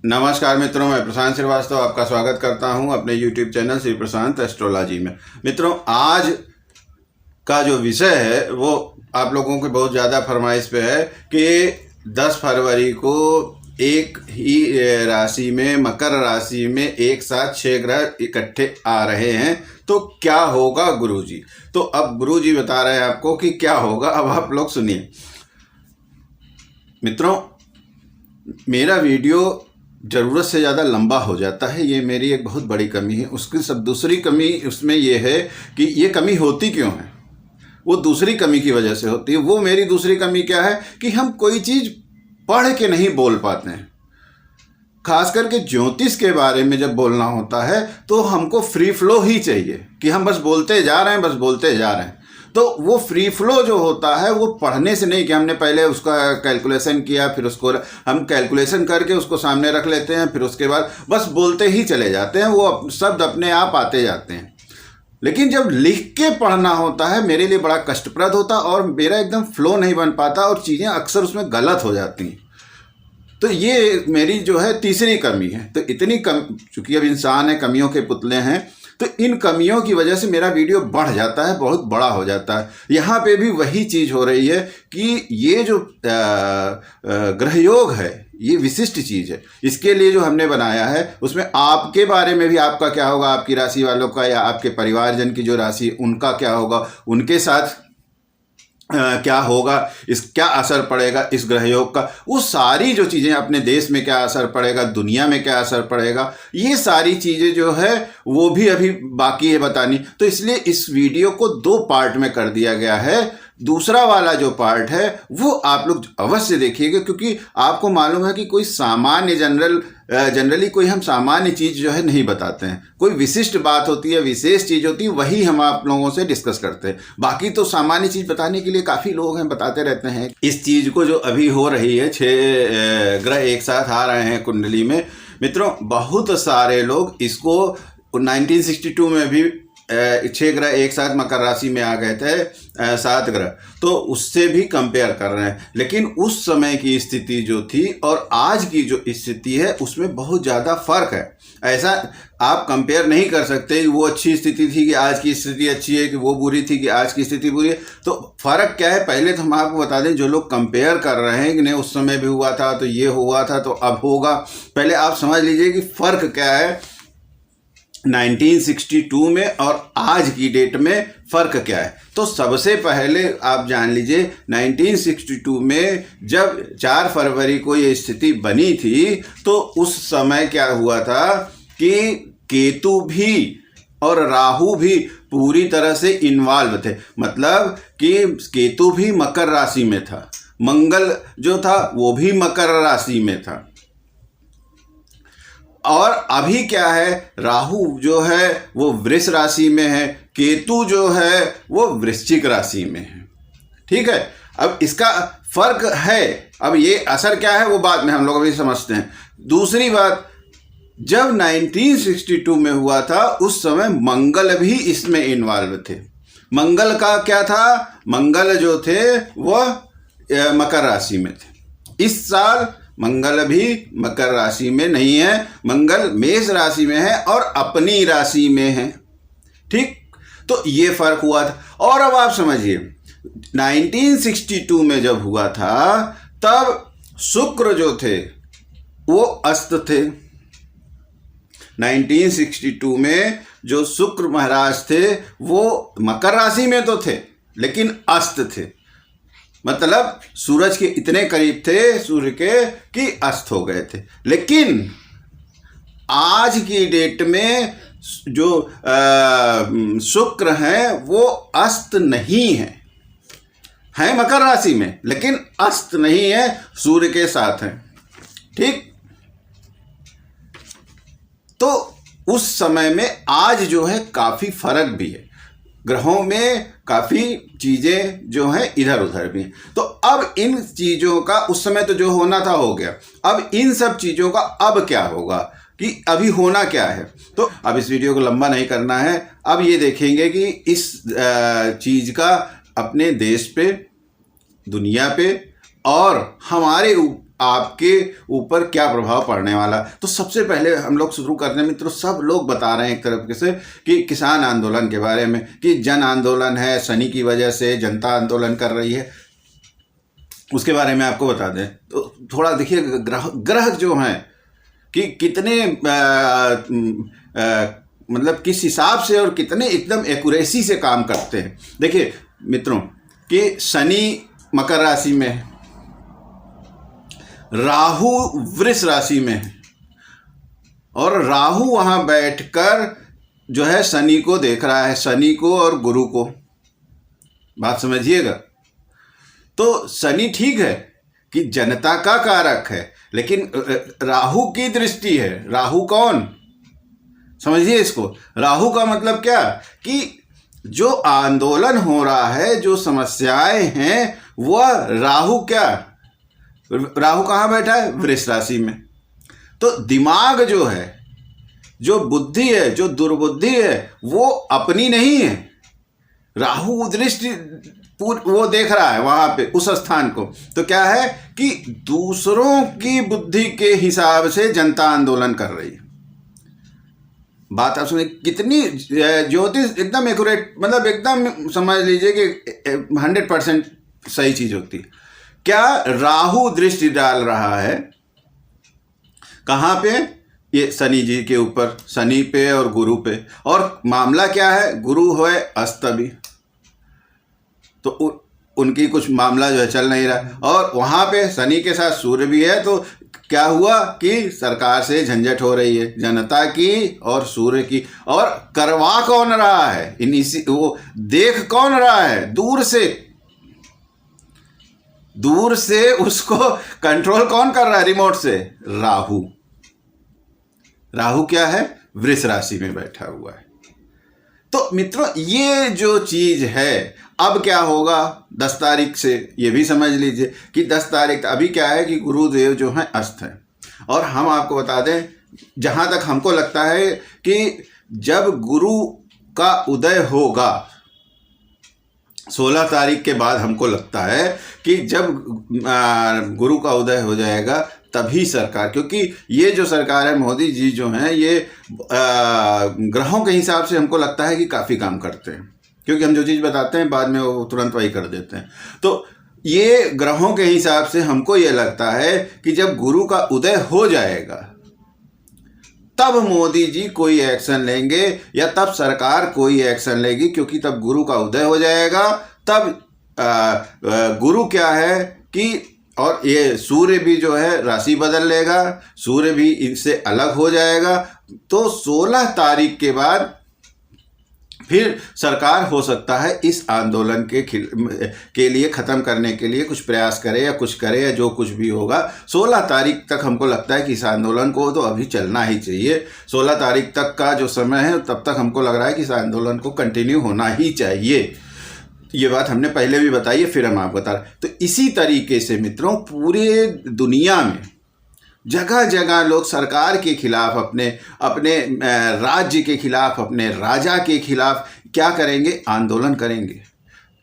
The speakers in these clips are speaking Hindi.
नमस्कार मित्रों, मैं प्रशांत श्रीवास्तव आपका स्वागत करता हूं अपने YouTube चैनल श्री प्रशांत एस्ट्रोलॉजी में। मित्रों, आज का जो विषय है वो आप लोगों के बहुत ज़्यादा फरमाइश पे है कि 10 फरवरी को एक ही राशि में, मकर राशि में एक साथ 6 ग्रह इकट्ठे आ रहे हैं, तो क्या होगा गुरुजी। तो अब गुरुजी बता रहे हैं आपको कि क्या होगा। अब आप लोग सुनिए। मित्रों, मेरा वीडियो ज़रूरत से ज़्यादा लंबा हो जाता है, ये मेरी एक बहुत बड़ी कमी है। उसकी सब दूसरी कमी उसमें ये है कि ये कमी होती क्यों है, वो दूसरी कमी की वजह से होती है। वो मेरी दूसरी कमी क्या है कि हम कोई चीज़ पढ़ के नहीं बोल पाते हैं। खास करके ज्योतिष के बारे में जब बोलना होता है तो हमको फ्री फ्लो ही चाहिए कि हम बस बोलते जा रहे हैं, बस बोलते जा रहे हैं। तो वो फ्री फ्लो जो होता है वो पढ़ने से नहीं कि हमने पहले उसका कैलकुलेशन किया, फिर उसको हम कैलकुलेशन करके उसको सामने रख लेते हैं, फिर उसके बाद बस बोलते ही चले जाते हैं, वो शब्द अपने आप आते जाते हैं। लेकिन जब लिख के पढ़ना होता है मेरे लिए बड़ा कष्टप्रद होता और मेरा एकदम फ्लो नहीं बन पाता और चीज़ें अक्सर उसमें गलत हो जाती हैं। तो ये मेरी जो है तीसरी कमी है। तो इतनी चूँकि अब इंसान है, कमियों के पुतले हैं, तो इन कमियों की वजह से मेरा वीडियो बढ़ जाता है, बहुत बड़ा हो जाता है। यहाँ पे भी वही चीज़ हो रही है कि ये जो ग्रहयोग है ये विशिष्ट चीज़ है। इसके लिए जो हमने बनाया है उसमें आपके बारे में भी, आपका क्या होगा, आपकी राशि वालों का या आपके परिवारजन की जो राशि उनका क्या होगा, उनके साथ क्या होगा, इस क्या असर पड़ेगा इस ग्रहयोग का, वो सारी जो चीज़ें, अपने देश में क्या असर पड़ेगा, दुनिया में क्या असर पड़ेगा, ये सारी चीज़ें जो है वो भी अभी बाकी है बतानी। तो इसलिए इस वीडियो को 2 पार्ट में कर दिया गया है। दूसरा वाला जो पार्ट है वो आप लोग अवश्य देखिएगा, क्योंकि आपको मालूम है कि कोई सामान्य जनरली कोई हम सामान्य चीज़ जो है नहीं बताते हैं। कोई विशिष्ट बात होती है, विशेष चीज़ होती है, वही हम आप लोगों से डिस्कस करते हैं। बाकी तो सामान्य चीज़ बताने के लिए काफ़ी लोग हैं, बताते रहते हैं। इस चीज़ को जो अभी हो रही है, 6 ग्रह एक साथ आ रहे हैं कुंडली में, मित्रों बहुत सारे लोग इसको 1962 में भी 6 ग्रह एक साथ मकर राशि में आ गए थे, 7 ग्रह, तो उससे भी कंपेयर कर रहे हैं। लेकिन उस समय की स्थिति जो थी और आज की जो स्थिति है उसमें बहुत ज़्यादा फर्क है। ऐसा आप कंपेयर नहीं कर सकते कि वो अच्छी स्थिति थी कि आज की स्थिति अच्छी है, कि वो बुरी थी कि आज की स्थिति बुरी है। तो फ़र्क क्या है, पहले तो हम आपको बता दें, जो लोग कंपेयर कर रहे हैं कि नहीं उस समय भी हुआ था तो ये हुआ था तो अब होगा, पहले आप समझ लीजिए कि फ़र्क क्या है 1962 में और आज की डेट में फ़र्क क्या है। तो सबसे पहले आप जान लीजिए 1962 में जब 4 फरवरी को ये स्थिति बनी थी तो उस समय क्या हुआ था कि केतु भी और राहु भी पूरी तरह से इन्वॉल्व थे। मतलब कि केतु भी मकर राशि में था, मंगल जो था वो भी मकर राशि में था, और अभी क्या है, राहु जो है वो वृष राशि में है, केतु जो है वो वृश्चिक राशि में है। ठीक है, अब इसका फर्क है। अब ये असर क्या है वो बाद में हम लोग अभी समझते हैं। दूसरी बात, जब 1962 में हुआ था उस समय मंगल भी इसमें इन्वॉल्व थे। मंगल का क्या था, मंगल जो थे वह मकर राशि में थे। इस साल मंगल भी मकर राशि में नहीं है, मंगल मेष राशि में है और अपनी राशि में है। ठीक, तो ये फर्क हुआ था। और अब आप समझिए 1962 में जब हुआ था तब शुक्र जो थे वो अस्त थे। 1962 में जो शुक्र महाराज थे वो मकर राशि में तो थे लेकिन अस्त थे, मतलब सूरज के इतने करीब थे सूर्य के कि अस्त हो गए थे। लेकिन आज की डेट में जो शुक्र हैं वो अस्त नहीं है मकर राशि में, लेकिन अस्त नहीं है, सूर्य के साथ हैं। ठीक, तो उस समय में आज जो है काफ़ी फर्क भी है, ग्रहों में काफ़ी चीज़ें जो हैं इधर उधर भी। तो अब इन चीज़ों का, उस समय तो जो होना था हो गया, अब इन सब चीज़ों का अब क्या होगा, कि अभी होना क्या है। तो अब इस वीडियो को लंबा नहीं करना है, अब ये देखेंगे कि इस चीज़ का अपने देश पे, दुनिया पे और हमारे आपके ऊपर क्या प्रभाव पड़ने वाला। तो सबसे पहले हम लोग शुरू करते हैं मित्रों, सब लोग बता रहे हैं एक तरफ से कि किसान आंदोलन के बारे में, कि जन आंदोलन है, शनि की वजह से जनता आंदोलन कर रही है, उसके बारे में आपको बता दें। तो थोड़ा देखिए ग्रह जो हैं कि कितने मतलब किस हिसाब से और कितने एकदम एक्यूरेसी से काम करते हैं। देखिए मित्रों कि शनि मकर राशि में है, राहु वृष राशि में है, और राहु वहाँ बैठकर जो है शनि को देख रहा है, शनि को और गुरु को। बात समझिएगा। तो शनि ठीक है कि जनता का कारक है, लेकिन राहु की दृष्टि है। राहु कौन, समझिए इसको। राहु का मतलब क्या कि जो आंदोलन हो रहा है, जो समस्याएं हैं, वह राहु क्या, राहु कहाँ बैठा है, वृष राशि में। तो दिमाग जो है, जो बुद्धि है, जो दुर्बुद्धि है, वो अपनी नहीं है। राहु दृष्टि वो देख रहा है वहां पे उस स्थान को। तो क्या है कि दूसरों की बुद्धि के हिसाब से जनता आंदोलन कर रही है। बात आप सुनिए, कितनी ज्योतिष एकदम एक्यूरेट, मतलब एकदम समझ लीजिए कि 100% सही चीज होती है। क्या राहु दृष्टि डाल रहा है कहाँ पे, ये शनि जी के ऊपर, शनि पे और गुरु पे। और मामला क्या है, गुरु है अस्तभी, तो उनकी कुछ मामला जो है चल नहीं रहा। और वहाँ पे शनि के साथ सूर्य भी है, तो क्या हुआ कि सरकार से झंझट हो रही है, जनता की और सूर्य की। और करवा कौन रहा है, वो देख कौन रहा है, दूर से उसको कंट्रोल कौन कर रहा है रिमोट से, राहु। राहु क्या है, वृष राशि में बैठा हुआ है। तो मित्रों ये जो चीज है, अब क्या होगा 10 तारीख से, ये भी समझ लीजिए कि 10 तारीख अभी क्या है कि गुरुदेव जो हैं अस्त हैं। और हम आपको बता दें, जहाँ तक हमको लगता है कि जब गुरु का उदय होगा 16 तारीख के बाद, हमको लगता है कि जब गुरु का उदय हो जाएगा तभी सरकार, क्योंकि ये जो सरकार है मोदी जी जो हैं, ये ग्रहों के हिसाब से हमको लगता है कि काफ़ी काम करते हैं, क्योंकि हम जो चीज़ बताते हैं बाद में वो तुरंत वही कर देते हैं। तो ये ग्रहों के हिसाब से हमको ये लगता है कि जब गुरु का उदय हो जाएगा तब मोदी जी कोई एक्शन लेंगे, या तब सरकार कोई एक्शन लेगी, क्योंकि तब गुरु का उदय हो जाएगा। तब गुरु क्या है कि, और ये सूर्य भी जो है राशि बदल लेगा, सूर्य भी इनसे अलग हो जाएगा। तो 16 तारीख के बाद फिर सरकार हो सकता है इस आंदोलन के लिए ख़त्म करने के लिए कुछ प्रयास करे, या कुछ करे, या जो कुछ भी होगा 16 तारीख तक हमको लगता है कि इस आंदोलन को तो अभी चलना ही चाहिए। 16 तारीख तक का जो समय है, तब तक हमको लग रहा है कि इस आंदोलन को कंटिन्यू होना ही चाहिए। ये बात हमने पहले भी बताई है, फिर हम आपको बता रहे। तो इसी तरीके से मित्रों पूरे दुनिया में जगह जगह लोग सरकार के खिलाफ, अपने राज्य के खिलाफ, अपने राजा के खिलाफ क्या करेंगे, आंदोलन करेंगे।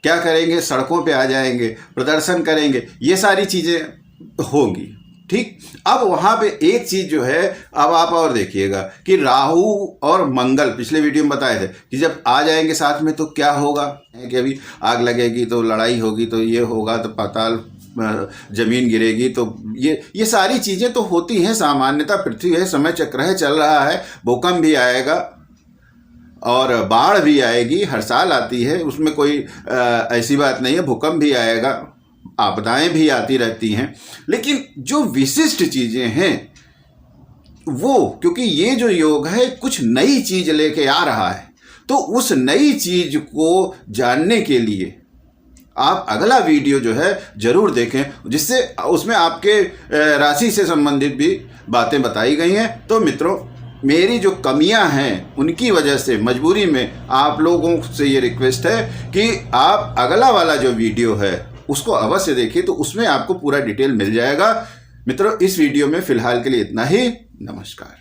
क्या करेंगे, सड़कों पे आ जाएंगे, प्रदर्शन करेंगे, ये सारी चीज़ें होंगी। ठीक, अब वहाँ पे एक चीज़ जो है, अब आप और देखिएगा कि राहु और मंगल, पिछले वीडियो में बताए थे कि जब आ जाएंगे साथ में तो क्या होगा, कि अभी आग लगेगी तो लड़ाई होगी, तो ये होगा, तो पाताल जमीन गिरेगी, तो ये सारी चीज़ें तो होती हैं सामान्यतः। पृथ्वी है, समय चक्र है, चल रहा है। भूकंप भी आएगा और बाढ़ भी आएगी, हर साल आती है, उसमें कोई ऐसी बात नहीं है। भूकंप भी आएगा, आपदाएं भी आती रहती हैं। लेकिन जो विशिष्ट चीज़ें हैं वो, क्योंकि ये जो योग है कुछ नई चीज़ लेके आ रहा है, तो उस नई चीज़ को जानने के लिए आप अगला वीडियो जो है ज़रूर देखें, जिससे उसमें आपके राशि से संबंधित भी बातें बताई गई हैं। तो मित्रों मेरी जो कमियां हैं उनकी वजह से मजबूरी में आप लोगों से ये रिक्वेस्ट है कि आप अगला वाला जो वीडियो है उसको अवश्य देखिए, तो उसमें आपको पूरा डिटेल मिल जाएगा। मित्रों इस वीडियो में फ़िलहाल के लिए इतना ही। नमस्कार।